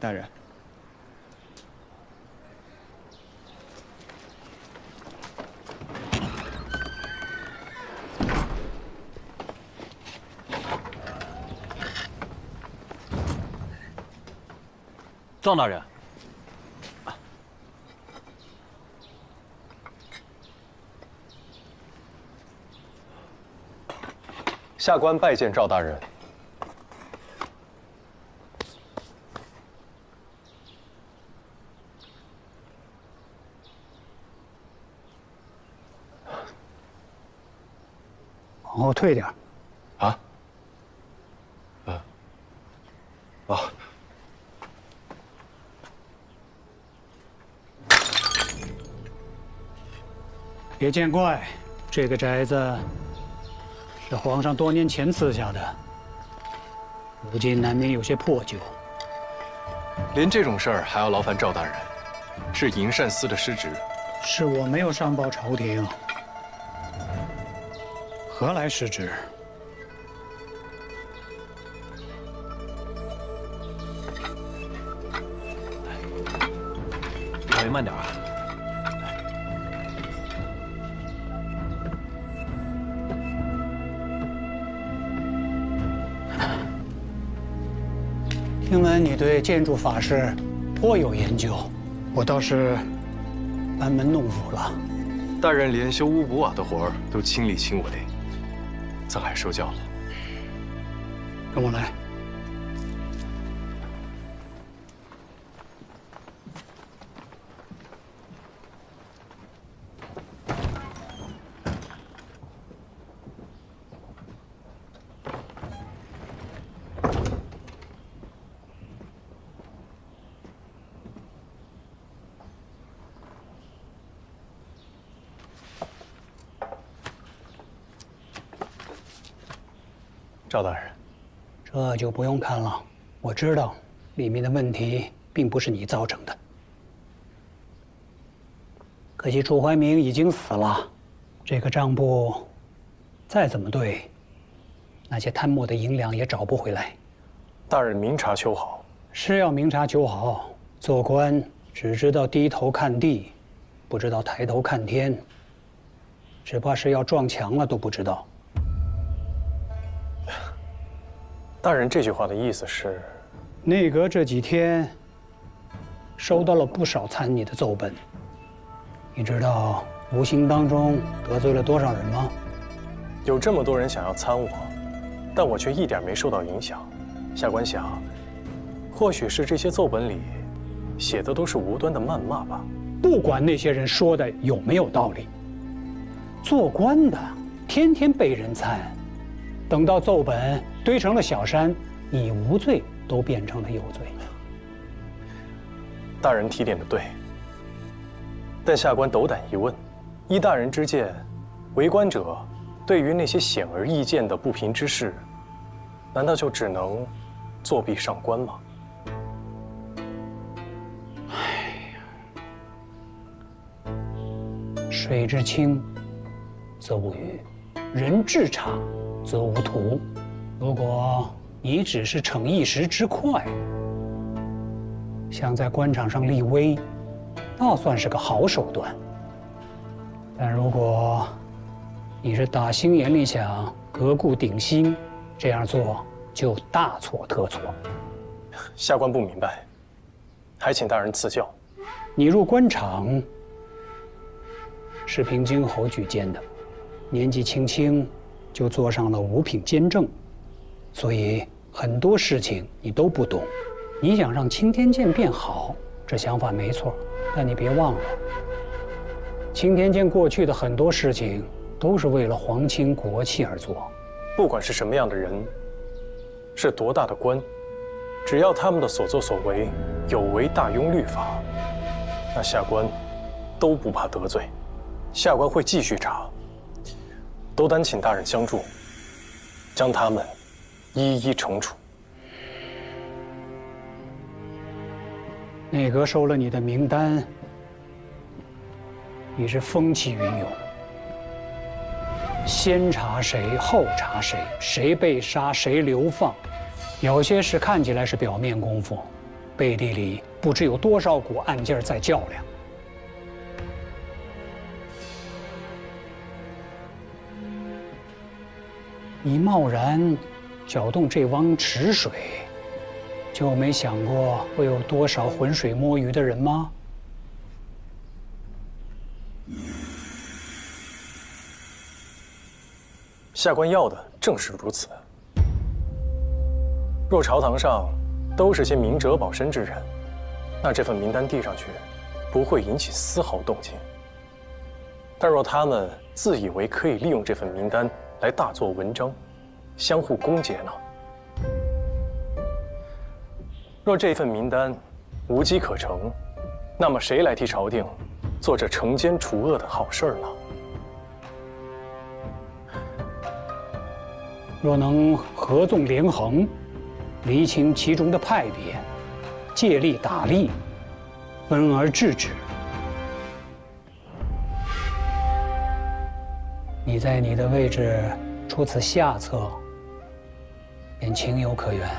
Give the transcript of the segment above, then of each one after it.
大人。臧大人，下官拜见赵大人。往后退点。啊？啊。 别见怪，这个宅子是皇上多年前赐下的，如今难免有些破旧。连这种事儿还要劳烦赵大人，是营善司的失职。是我没有上报朝廷，何来失职？老爷慢点啊！ 听闻你对建筑法式颇有研究，我倒是班门弄斧了。大人连修屋补瓦的活儿都亲力亲为，暂还受教了。跟我来。赵大人，这就不用看了，我知道里面的问题并不是你造成的。可惜楚怀明已经死了，这个账簿再怎么对，那些贪墨的银两也找不回来。大人明察秋毫，是要明察秋毫。做官只知道低头看地，不知道抬头看天，只怕是要撞墙了都不知道。 大人这句话的意思是，内阁这几天收到了不少参你的奏本，你知道无形当中得罪了多少人吗？有这么多人想要参我，但我却一点没受到影响。下官想，或许是这些奏本里写的都是无端的谩骂吧。不管那些人说的有没有道理，做官的天天被人参，等到奏本堆成了小山，你无罪都变成了有罪。大人提点的对，但下官斗胆一问，依大人之见，为官者对于那些显而易见的不平之事，难道就只能作弊上官吗？水至清则无鱼，人至察则无徒。如果你只是逞一时之快，想在官场上立威，那算是个好手段。但如果你是打心眼里想革故鼎新，这样做就大错特错。下官不明白，还请大人赐教。你入官场是凭京侯举荐的，年纪轻轻就做上了五品监正，所以很多事情你都不懂。你想让青天剑变好，这想法没错，但你别忘了，青天剑过去的很多事情都是为了皇亲国戚而做。不管是什么样的人，是多大的官，只要他们的所作所为有违大庸律法，那下官都不怕得罪。下官会继续查，都担请大人相助，将他们一一惩处。内阁收了你的名单，你是风起云涌，先查谁后查谁，谁被杀谁流放，有些事看起来是表面功夫，背地里不知有多少股暗劲儿在较量。你贸然搅动这汪池水，就没想过会有多少浑水摸鱼的人吗？下官要的正是如此。若朝堂上都是些明哲保身之人，那这份名单递上去，不会引起丝毫动静。但若他们自以为可以利用这份名单来大做文章，相互攻讦呢？若这份名单无机可乘，那么谁来替朝廷做这惩奸除恶的好事儿呢？若能合纵连横，厘清其中的派别，借力打力，分而治之，你在你的位置出此下策，便情有可原。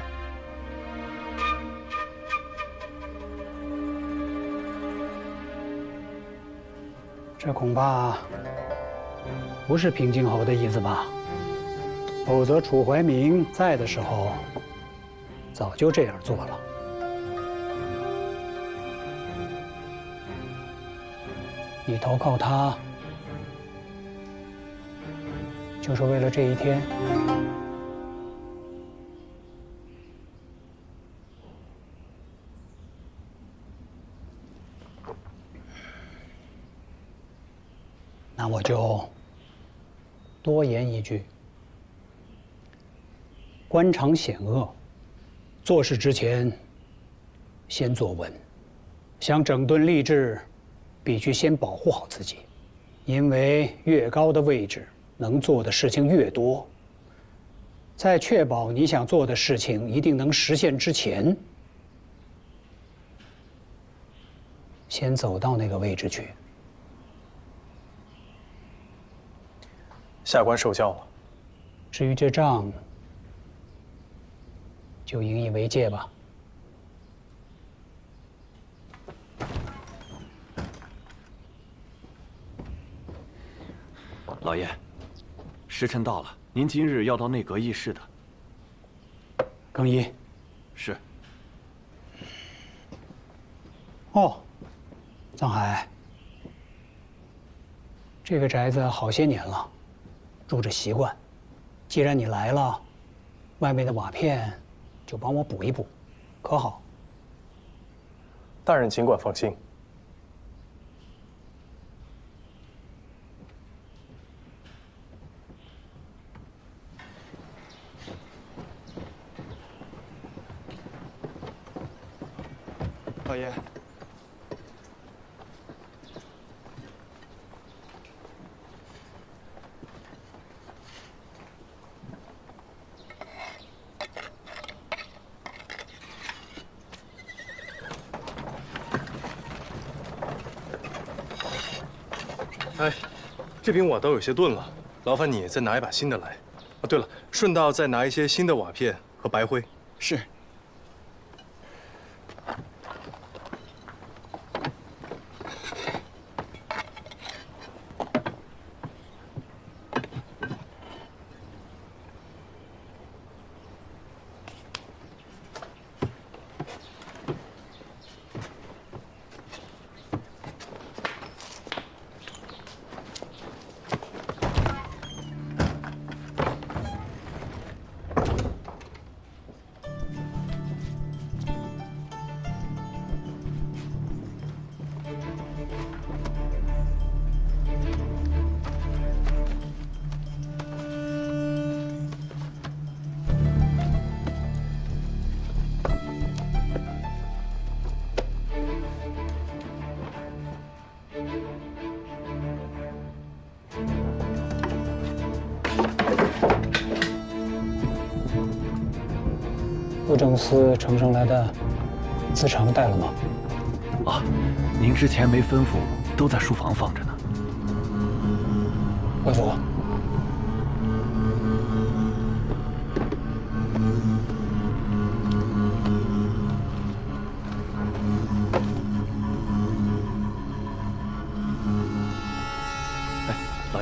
这恐怕不是平静侯的意思吧？否则楚怀明在的时候，早就这样做了。你投靠他，就是为了这一天？那我就多言一句。官场险恶，做事之前先做稳。想整顿吏治，必须先保护好自己，因为越高的位置，能做的事情越多。在确保你想做的事情一定能实现之前，先走到那个位置去。下官受教了。至于这仗，就引以为戒吧。老爷，时辰到了，您今日要到内阁议事的。更衣。是。哦，藏海，这个宅子好些年了，住着习惯。既然你来了，外面的瓦片就帮我补一补，可好？大人尽管放心。老爷，哎，这柄瓦刀有些钝了，劳烦你再拿一把新的来。啊，对了，顺道再拿一些新的瓦片和白灰。是。布政司呈上来的资偿带了吗？啊，您之前没吩咐，都在书房放着呢。魏府，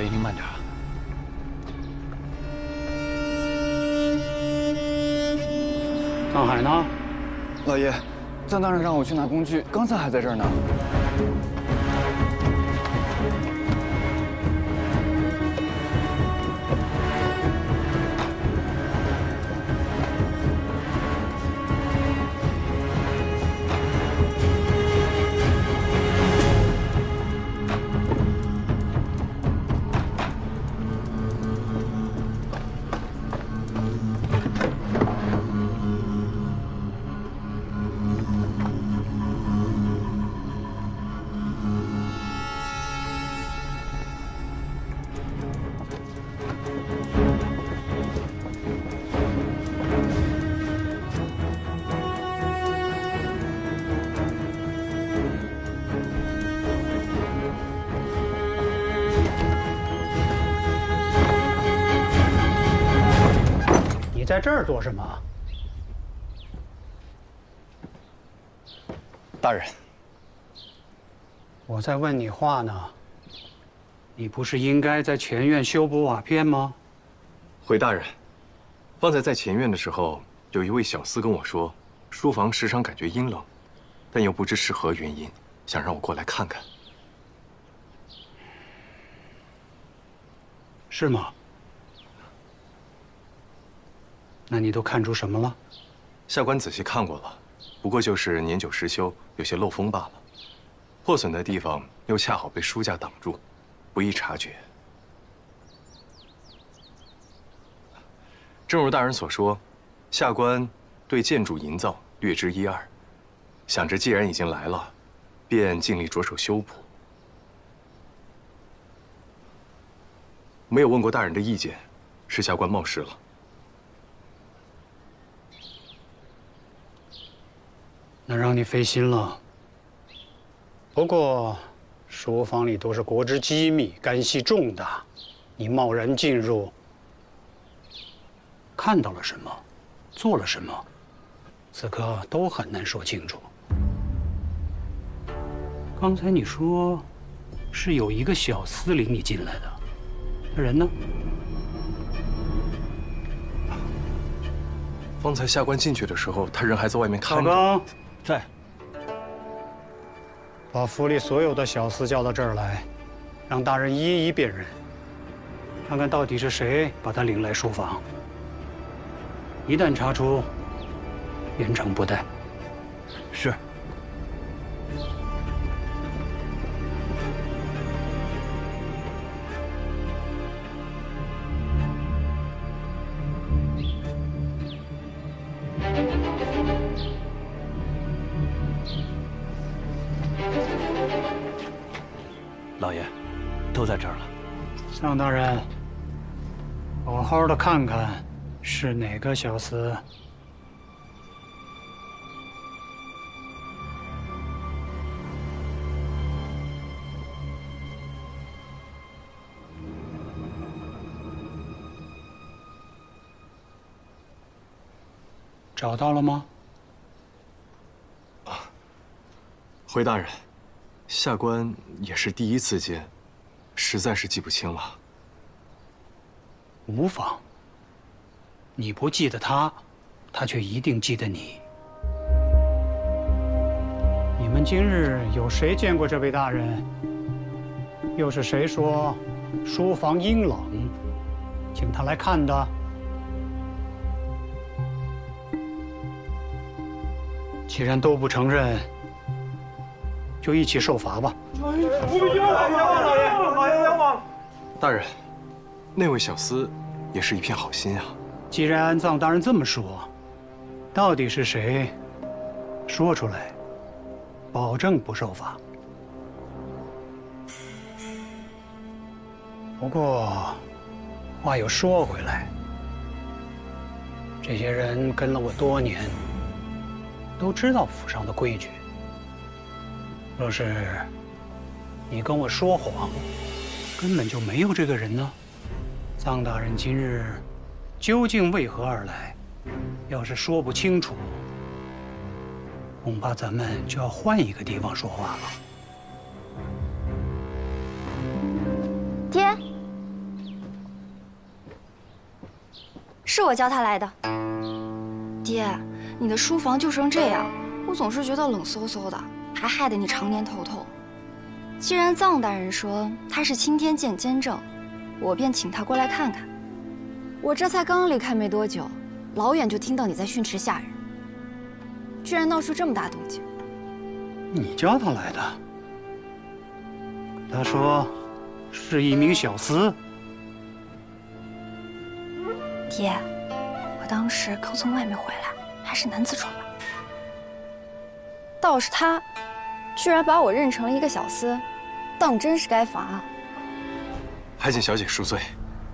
老爷您慢点啊。藏海呢？老爷，藏大人让我去拿工具，刚才还在这儿呢。你在这儿做什么？大人，我在问你话呢。你不是应该在前院修补瓦片吗？回大人，方才在前院的时候，有一位小厮跟我说，书房时常感觉阴冷，但又不知是何原因，想让我过来看看。是吗？那你都看出什么了？下官仔细看过了，不过就是年久失修，有些漏风罢了。破损的地方又恰好被书架挡住，不易察觉。正如大人所说，下官对建筑营造略知一二，想着既然已经来了，便尽力着手修补。没有问过大人的意见，是下官冒失了。那让你费心了。不过，书房里都是国之机密，干系重大，你贸然进入，看到了什么，做了什么，此刻都很难说清楚。刚才你说，是有一个小厮领你进来的，那人呢？方才下官进去的时候，他人还在外面看着。小刚，在。把府里所有的小厮叫到这儿来，让大人一一辨认，看看到底是谁把他领来书房。一旦查出，严惩不贷。是。老爷，都在这儿了。藏大人，好好的看看，是哪个小厮？找到了吗？回大人，下官也是第一次见，实在是记不清了。无妨。你不记得他，他却一定记得你。你们今日有谁见过这位大人？又是谁说书房阴冷，请他来看的？既然都不承认，就一起受罚吧。冤枉！大人，那位小厮也是一片好心啊。既然藏大人这么说，到底是谁？说出来，保证不受罚。不过，话又说回来，这些人跟了我多年，都知道府上的规矩。若是你跟我说谎，根本就没有这个人呢。藏大人今日究竟为何而来？要是说不清楚，恐怕咱们就要换一个地方说话了。爹，是我叫他来的。爹，你的书房旧成这样，我总是觉得冷飕飕的，还害得你常年头痛。既然臧大人说他是青天剑监正，我便请他过来看看。我这才刚离开没多久，老远就听到你在训斥下人，居然闹出这么大动静。你叫他来的？他说是一名小厮。爹，我当时刚从外面回来，还是男子装扮，倒是他，居然把我认成了一个小厮，当真是该罚。还请小姐恕罪，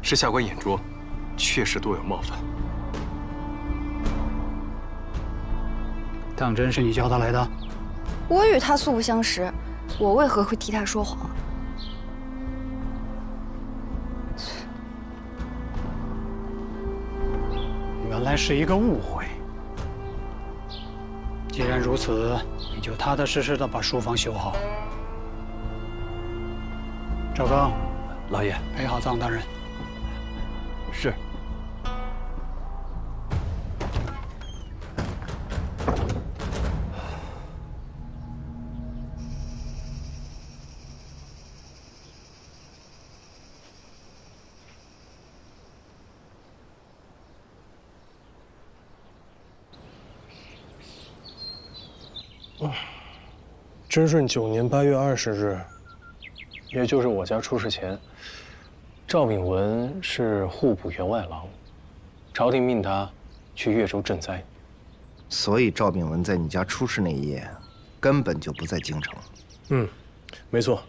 是下官眼拙，确实多有冒犯。当真是你叫他来的？我与他素不相识，我为何会替他说谎？原来是一个误会。既然如此，你就踏踏实实的把书房修好。赵刚，老爷，陪好臧大人。是。贞顺9年8月20日，也就是我家出事前，赵秉文是户部员外郎，朝廷命他去越州赈灾。所以赵秉文在你家出事那一夜，根本就不在京城。没错。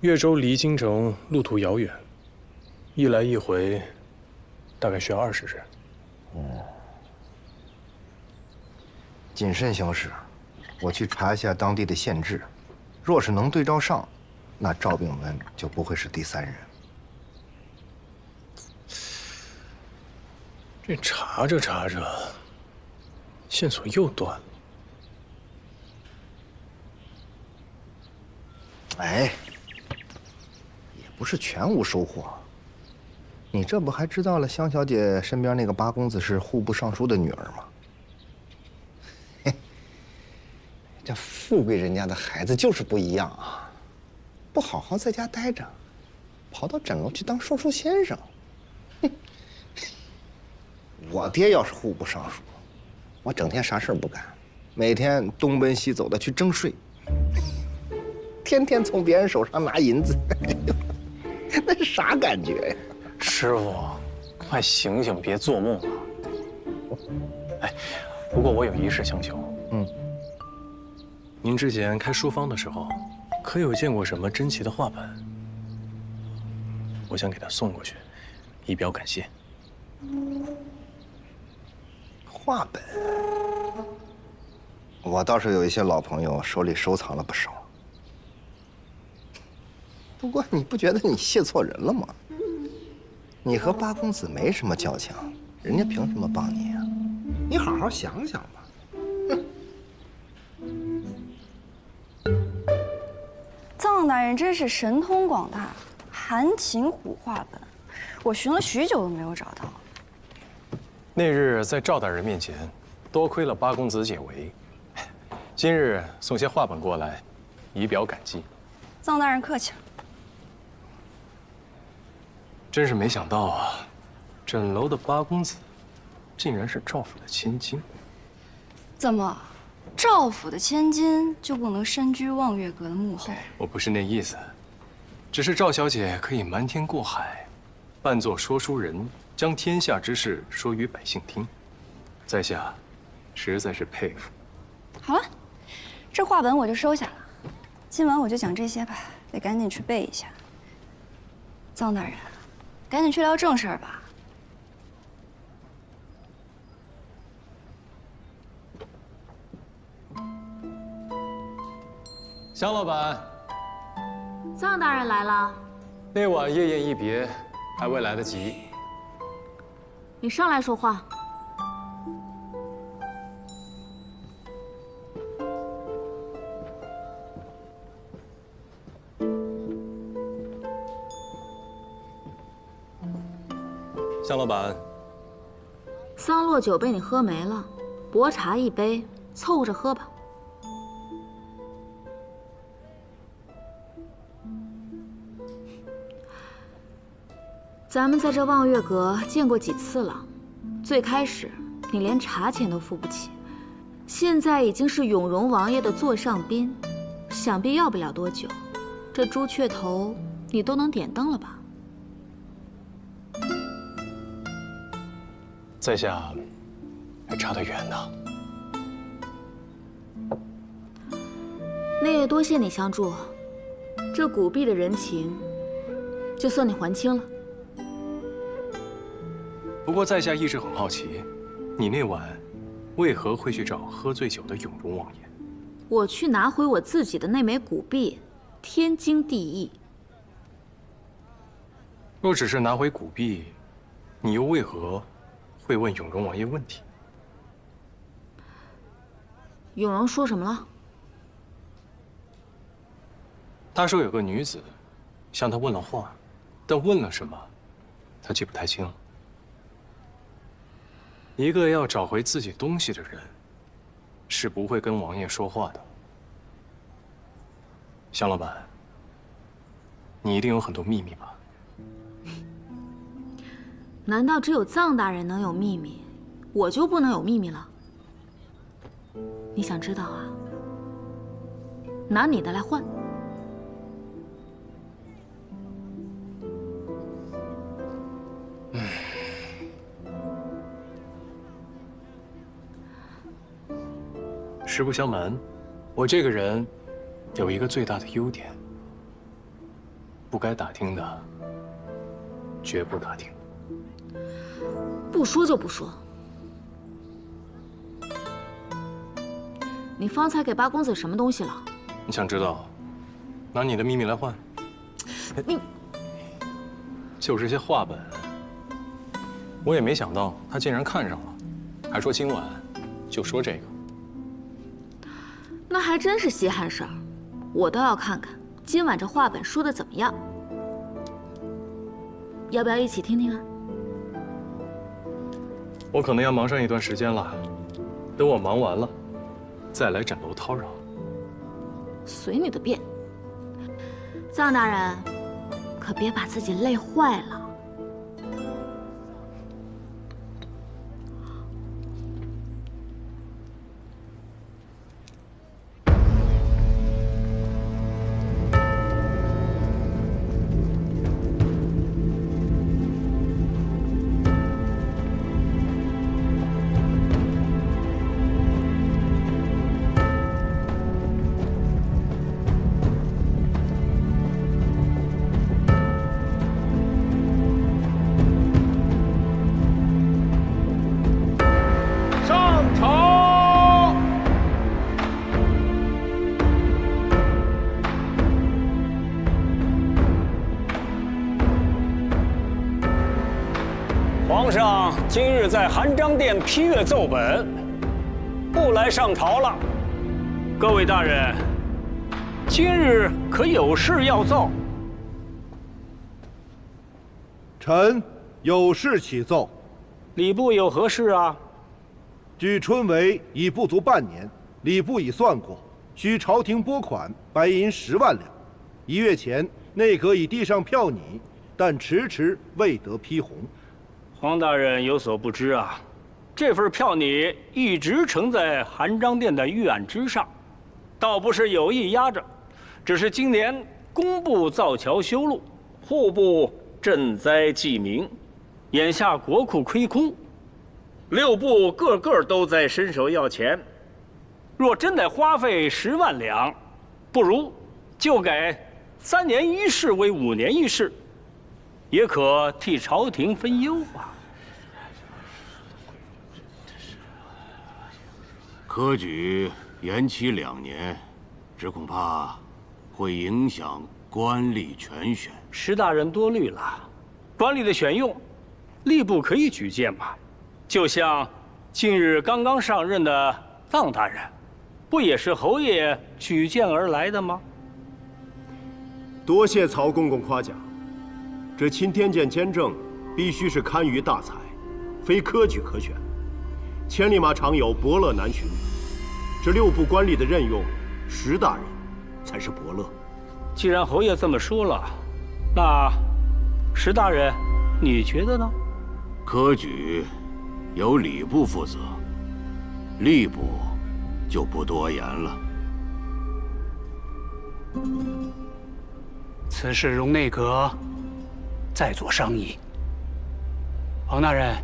越州离京城路途遥远，一来一回，大概需要20日。谨慎行事。我去查一下当地的县志，若是能对照上，那赵秉文就不会是第3人。这查着查着，线索又断了。哎，也不是全无收获。你这不还知道了香小姐身边那个八公子是户部尚书的女儿吗？这富贵人家的孩子就是不一样啊，不好好在家待着，跑到诊楼去当说书先生。我爹要是户部尚书，我整天啥事儿不干，每天东奔西走的去征税，天天从别人手上拿银子，那是啥感觉呀？师傅，快醒醒，别做梦了。哎，不过我有一事相求。您之前开书坊的时候，可有见过什么珍奇的画本？我想给他送过去，以表感谢。画本，我倒是有一些老朋友手里收藏了不少。不过你不觉得你谢错人了吗？你和八公子没什么交情，人家凭什么帮你啊？你好好想想吧。臧大人真是神通广大，韩擒虎画本，我寻了许久都没有找到。那日在赵大人面前，多亏了八公子解围，今日送些画本过来，以表感激。臧大人客气了。真是没想到啊，诊楼的八公子，竟然是赵府的千金。怎么，赵府的千金就不能身居望月阁的幕后？我不是那意思，只是赵小姐可以瞒天过海，扮作说书人，将天下之事说与百姓听，在下实在是佩服。好了，这画本我就收下了。今晚我就讲这些吧，得赶紧去背一下。臧大人，赶紧去聊正事儿吧。香老板，臧大人来了，那晚夜宴一别，还未来得及。你上来说话。香老板，桑洛酒被你喝没了，薄茶一杯，凑合着喝吧。咱们在这望月阁见过几次了？最开始你连茶钱都付不起，现在已经是永荣王爷的座上宾，想必要不了多久，这朱雀头你都能点灯了吧？在下还差得远呢。那也多谢你相助，这古币的人情，就算你还清了。不过在下一直很好奇，你那晚为何会去找喝醉酒的永荣王爷？我去拿回我自己的那枚古币，天经地义。若只是拿回古币，你又为何会问永荣王爷问题？永荣说什么了？他说有个女子向他问了话，但问了什么，他记不太清了。一个要找回自己东西的人，是不会跟王爷说话的。向老板，你一定有很多秘密吧？难道只有臧大人能有秘密，我就不能有秘密了？你想知道啊？拿你的来换。实不相瞒，我这个人有一个最大的优点，不该打听的绝不打听。不说就不说。你方才给八公子什么东西了？你想知道？拿你的秘密来换？你就是些画本。我也没想到他竟然看上了，还说今晚就说这个。那还真是稀罕事儿，我倒要看看今晚这画本说的怎么样。要不要一起听听啊？我可能要忙上一段时间了，等我忙完了，再来崭楼叨扰。随你的便。臧大人，可别把自己累坏了。皇上今日在含章殿批阅奏本，不来上朝了。各位大人，今日可有事要奏？臣有事启奏。礼部有何事啊？距春闱已不足半年，礼部已算过，需朝廷拨款白银10万两。1月前，内阁已递上票拟，但迟迟未得批红。黄大人有所不知啊，这份票拟一直呈在含章殿的御案之上，倒不是有意压着，只是今年工部造桥修路，户部赈灾济民，眼下国库亏空，6部个个都在伸手要钱。若真得花费10万两，不如就改3年1试为5年1试，也可替朝廷分忧啊。科举延期2年，只恐怕会影响官吏全选。石大人多虑了，官吏的选用，吏部可以举荐嘛。就像近日刚刚上任的臧大人，不也是侯爷举荐而来的吗？多谢曹公公夸奖。这钦天监监正必须是堪舆大才，非科举可选。千里马常有伯乐难寻，这6部官吏的任用，石大人才是伯乐。既然侯爷这么说了，那石大人，你觉得呢？科举由礼部负责，吏部就不多言了。此事容内阁再做商议。黄大人，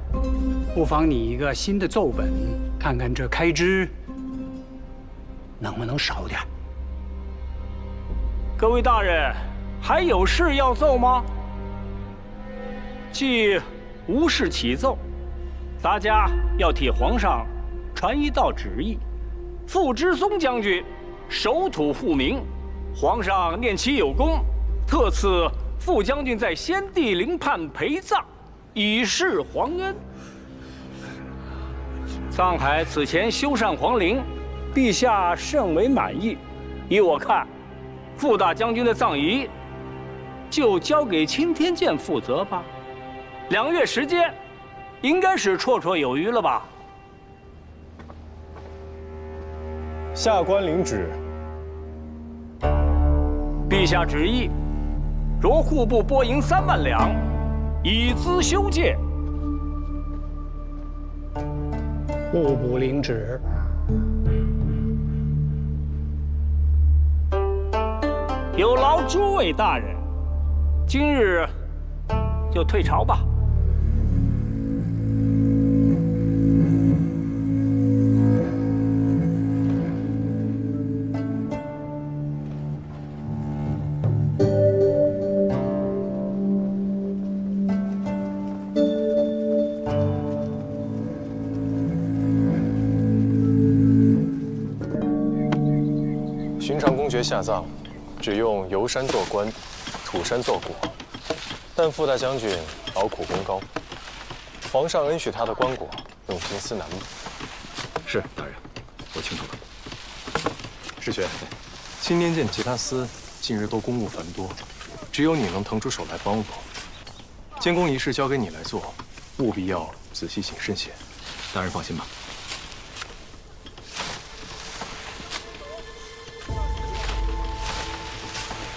不妨拟一个新的奏本，看看这开支能不能少点。各位大人，还有事要奏吗？既无事启奏，大家要替皇上传一道旨意：傅知松将军守土护民，皇上念其有功，特赐傅将军在先帝陵畔陪葬，以示皇恩。藏海此前修缮皇陵，陛下甚为满意。依我看，傅大将军的葬仪就交给钦天监负责吧。2个月时间，应该是绰绰有余了吧？下官领旨。陛下旨意，着户部拨银3万两，以资修建。户部领旨。有劳诸位大人，今日就退朝吧。寻常公爵下葬，只用游山做棺，土山做椁。但傅大将军劳苦功高，皇上恩许他的棺椁用金丝楠木。是大人，我清楚了。世学，钦天监其他司近日都公务繁多，只有你能腾出手来帮我。监工仪式交给你来做，务必要仔细谨慎些。大人放心吧。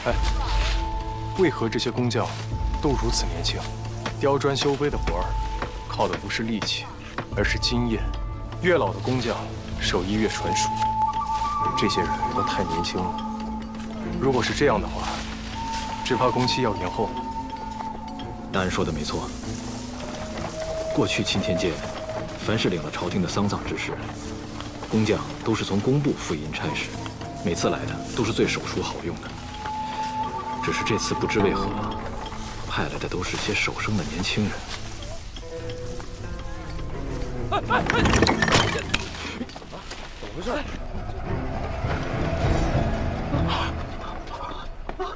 哎，为何这些工匠都如此年轻？雕砖修碑的活儿，靠的不是力气，而是经验。越老的工匠，手艺越纯熟。这些人都太年轻了。如果是这样的话，只怕工期要延后。大人说的没错。过去钦天监，凡是领了朝廷的丧葬之事，工匠都是从工部付银差事，每次来的都是最手熟好用的。只是这次不知为何，派来的都是些手生的年轻人。怎么回事？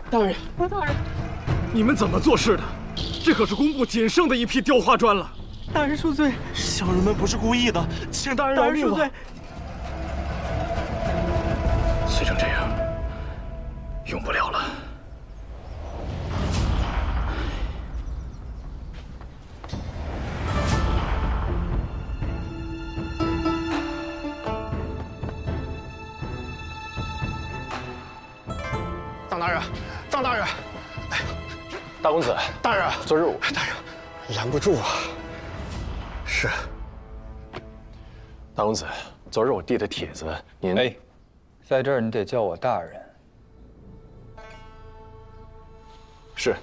大人，你们怎么做事的？这可是工部仅剩的一批雕花砖了。大人恕罪，小人们不是故意的，请大人饶命吧。碎成这样，用不了了。臧大人，臧大人，大公子，大人，昨日我大人拦不住啊。是。大公子，昨日我递的帖子，您哎，在这儿你得叫我大人。是。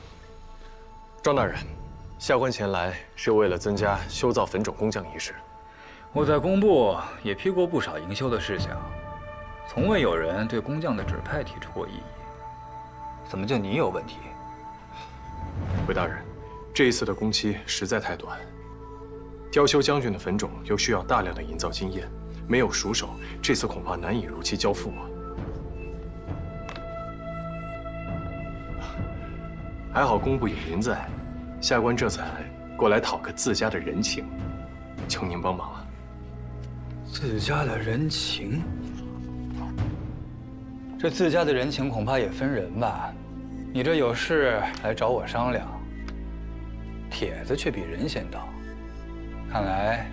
庄大人，下官前来是为了增加修造坟冢工匠仪式。我在工部也批过不少营修的事项，从未有人对工匠的指派提出过异议。怎么就你有问题？回大人，这一次的工期实在太短，雕修将军的坟冢又需要大量的营造经验，没有熟手，这次恐怕难以如期交付啊。还好工部有您在，下官这才过来讨个自家的人情，求您帮忙啊。自家的人情？这自家的人情恐怕也分人吧。你这有事来找我商量，帖子却比人先到，看来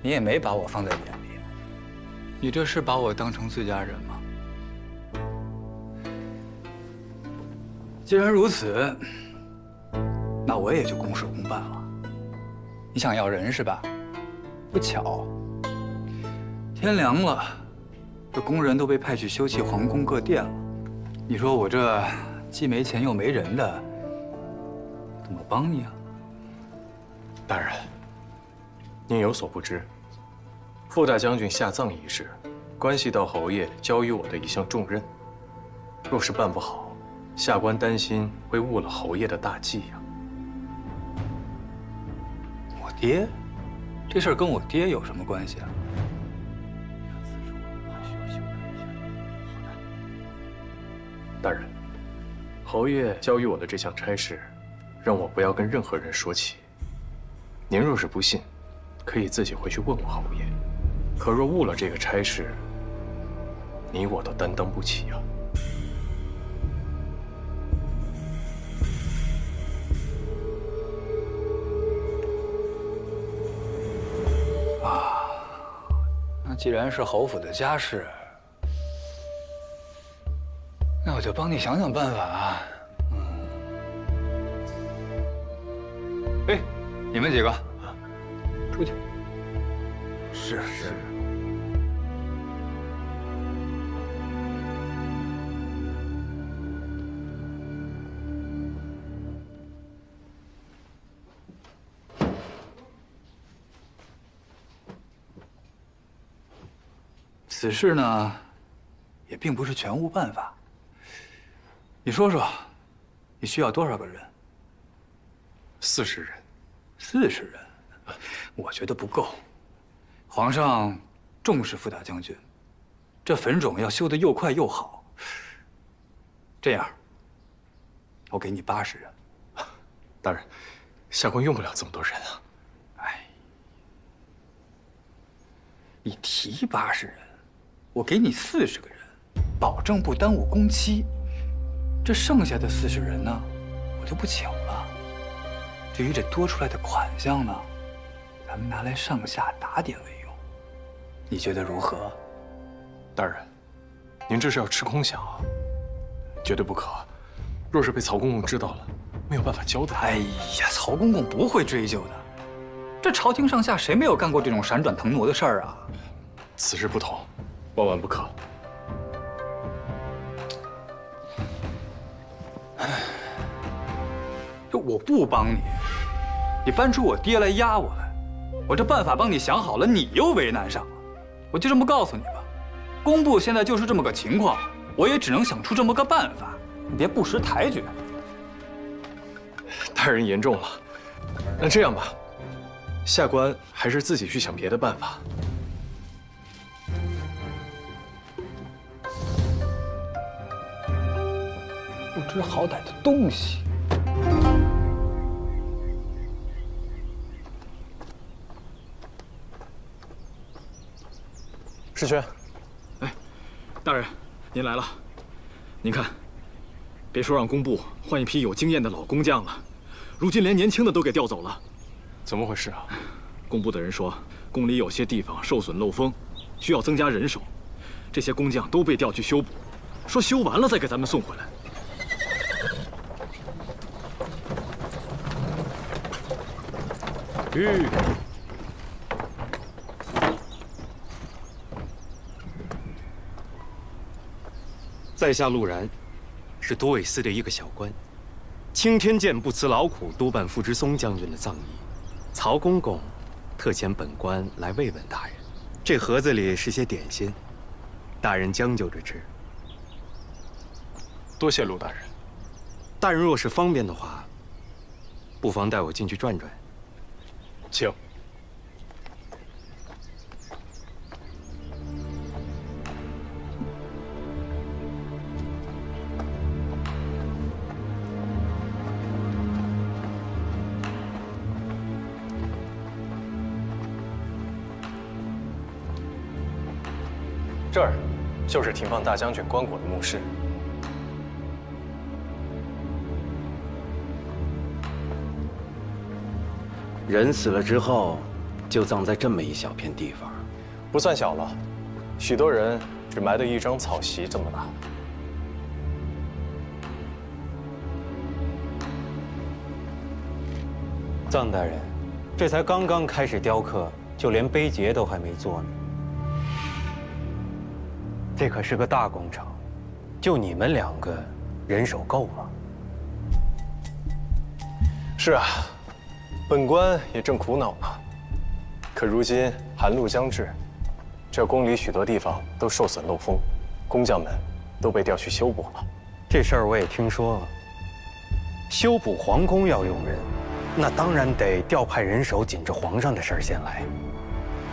你也没把我放在眼里。你这是把我当成自家人吗？既然如此，那我也就公事公办了。你想要人是吧？不巧，天凉了，这工人都被派去修葺皇宫各殿了。你说我这既没钱又没人的，怎么帮你啊？大人，您有所不知，傅大将军下葬一事，关系到侯爷交予我的一项重任。若是办不好，下官担心会误了侯爷的大计呀。我爹，这事儿跟我爹有什么关系啊？大人，侯爷交予我的这项差事，让我不要跟任何人说起。您若是不信，可以自己回去问问侯爷。可若误了这个差事，你我都担当不起啊。那既然是侯府的家事，那我就帮你想想办法啊。哎，你们几个出去。是。此事呢，也并不是全无办法。你说说，你需要多少个人？40人。40人，我觉得不够。皇上重视傅大将军，这坟冢要修得又快又好。这样，我给你80人。大人，下官用不了这么多人啊。哎，你提80人，我给你40个人，保证不耽误工期。这剩下的40人呢，我就不请了。至于这多出来的款项呢，咱们拿来上下打点为用，你觉得如何？大人，您这是要吃空饷啊！绝对不可。若是被曹公公知道了，没有办法交代。哎呀，曹公公不会追究的。这朝廷上下谁没有干过这种闪转腾挪的事儿啊？此事不同，万万不可。就我不帮你，你搬出我爹来压我来，我这办法帮你想好了，你又为难上了。我就这么告诉你吧，工部现在就是这么个情况，我也只能想出这么个办法，你别不识抬举。大人言重了，那这样吧，下官还是自己去想别的办法。不知好歹的东西！世轩，哎，大人，您来了。您看，别说让工部换一批有经验的老工匠了，如今连年轻的都给调走了。怎么回事啊？工部的人说，宫里有些地方受损漏风，需要增加人手，这些工匠都被调去修补，说修完了再给咱们送回来。在下陆然，是都尉司的一个小官。青天剑不辞劳苦督办傅之松将军的葬仪，曹公公特遣本官来慰问大人。这盒子里是些点心，大人将就着吃。多谢陆大人。大人若是方便的话，不妨带我进去转转。请。这儿就是停放大将军棺椁的墓室。人死了之后，就葬在这么一小片地方，不算小了，许多人只埋的一张草席这么大。臧大人，这才刚刚开始雕刻，就连碑碣都还没做呢。这可是个大工程，就你们2个，人手够吗？是啊，本官也正苦恼呢。可如今寒露将至，这宫里许多地方都受损漏风，工匠们都被调去修补了。这事儿我也听说了。修补皇宫要用人，那当然得调派人手，紧着皇上的事儿先来。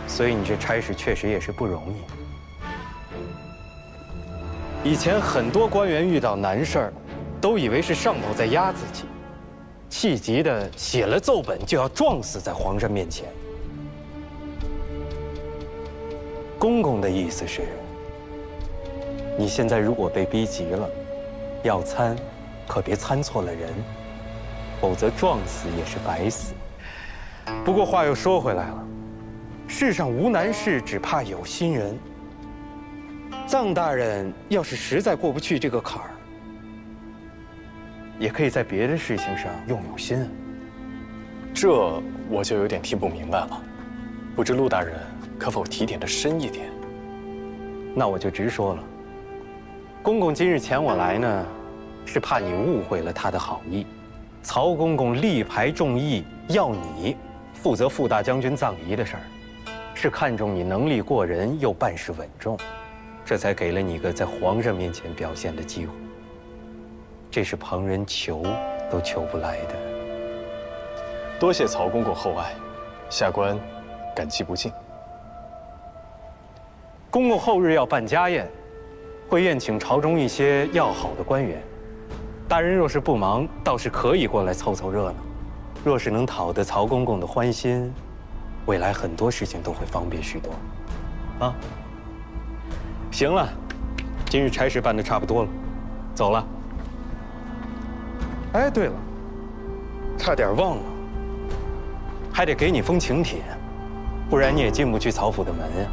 所以你这差事确实也是不容易。以前很多官员遇到难事儿，都以为是上头在压自己，气急的写了奏本就要撞死在皇上面前。公公的意思是，你现在如果被逼急了，要参，可别参错了人，否则撞死也是白死。不过话又说回来了，世上无难事，只怕有心人。臧大人要是实在过不去这个坎儿，也可以在别的事情上用用心。这我就有点听不明白了，不知陆大人可否提点的深一点？那我就直说了，公公今日遣我来呢，是怕你误会了他的好意。曹公公力排众议，要你负责副大将军葬仪的事儿，是看中你能力过人，又办事稳重，这才给了你个在皇上面前表现的机会。这是旁人求都求不来的。多谢曹公公厚爱，下官感激不尽。公公后日要办家宴，会宴请朝中一些要好的官员。大人若是不忙，倒是可以过来凑凑热闹。若是能讨得曹公公的欢心，未来很多事情都会方便许多。啊，行了，今日差事办得差不多了，走了。哎，对了，差点忘了，还得给你封请帖，不然你也进不去曹府的门呀。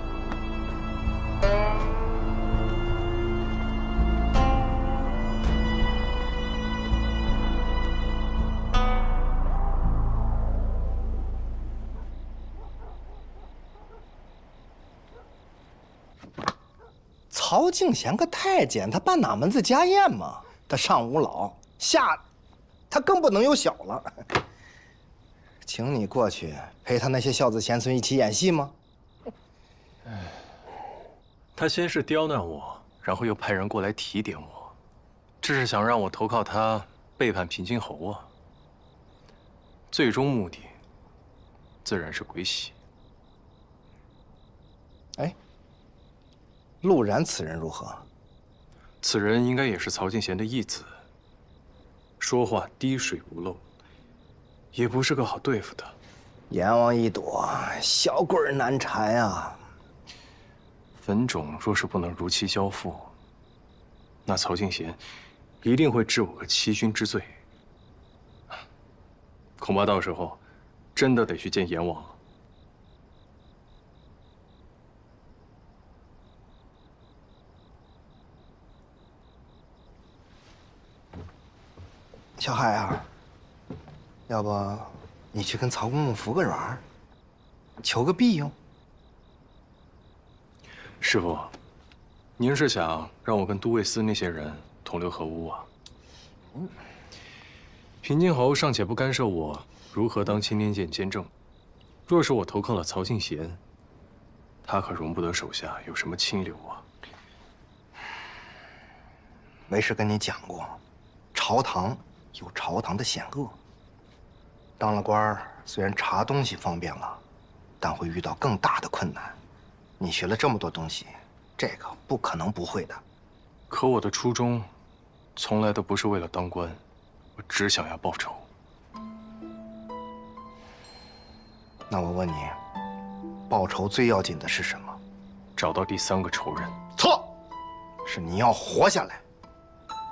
曹敬贤个太监，他办哪门子家宴嘛？他上无老，下，他更不能有小了。请你过去陪他那些孝子贤孙一起演戏吗？他先是刁难我，然后又派人过来提点我，这是想让我投靠他，背叛平津侯啊。最终目的，自然是归西。哎，陆然此人如何？此人应该也是曹敬贤的义子，说话滴水不漏，也不是个好对付的。阎王一躲，小鬼难缠啊！坟冢若是不能如期交付，那曹敬贤一定会治我个欺君之罪。恐怕到时候真的得去见阎王了。小海啊，要不你去跟曹公公服个软，求个庇佑。师傅，您是想让我跟都尉司那些人同流合污啊？平津侯尚且不干涉我如何当青天剑监正，若是我投靠了曹敬贤，他可容不得手下有什么清流啊。为师跟你讲过，朝堂有朝堂的险恶。当了官儿，虽然查东西方便了，但会遇到更大的困难。你学了这么多东西，这个不可能不会的。可我的初衷，从来都不是为了当官，我只想要报仇。那我问你，报仇最要紧的是什么？找到第3个仇人。错，是你要活下来。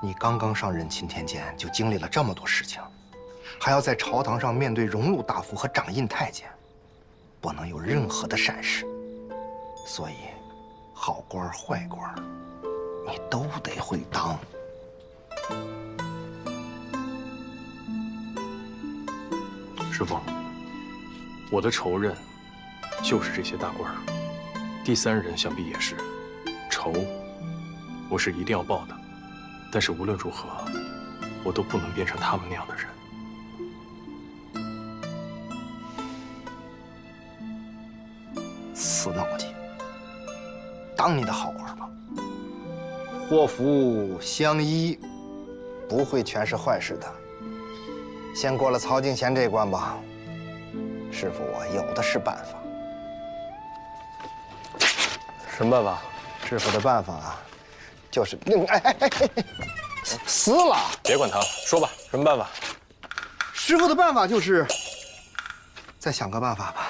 你刚刚上任钦天监，就经历了这么多事情，还要在朝堂上面对荣禄大夫和掌印太监，不能有任何的闪失。所以，好官坏官，你都得会当。师傅，我的仇人就是这些大官儿，第三人想必也是。仇，我是一定要报的，但是无论如何，我都不能变成他们那样的人。死脑筋！当你的好官吧，祸福相依，不会全是坏事的。先过了曹敬贤这关吧，师傅我有的是办法。什么办法？师傅的办法啊，就是死了！别管他了，说吧，什么办法？师傅的办法就是，再想个办法吧。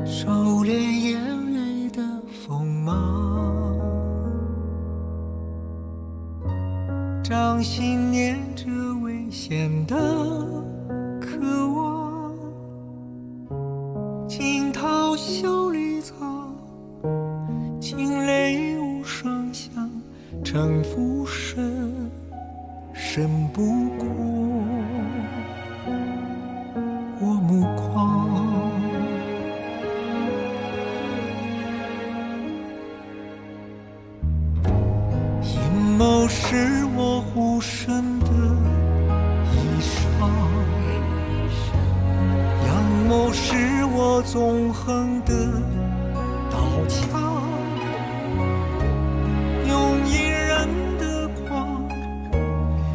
收敛眼泪的锋芒，掌心念着危险的渴望，惊涛袖里藏，惊雷无声响，城府深，深不过我目光。阴谋是我护身的衣裳，阳谋是我纵横的刀枪，用隐忍的狂，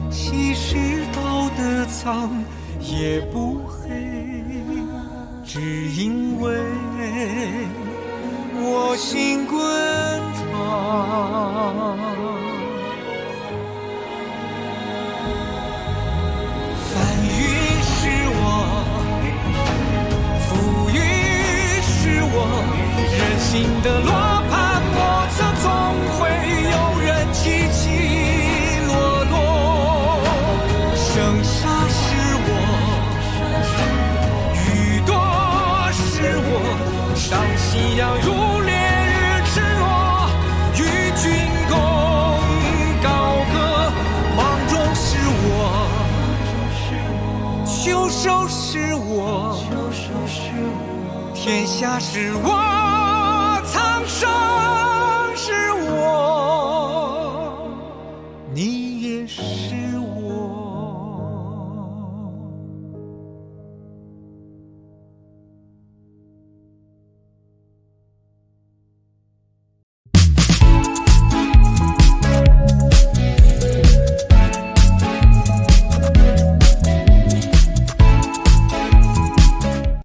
稀释道德藏，也不黑，只因为我心滚烫。人心的罗盘莫测，总会有人起起落落。盛夏是我，雨多是我，上夕阳如烈日赤裸，与君共高歌。芒种是我，秋收是我，天下是我苍生。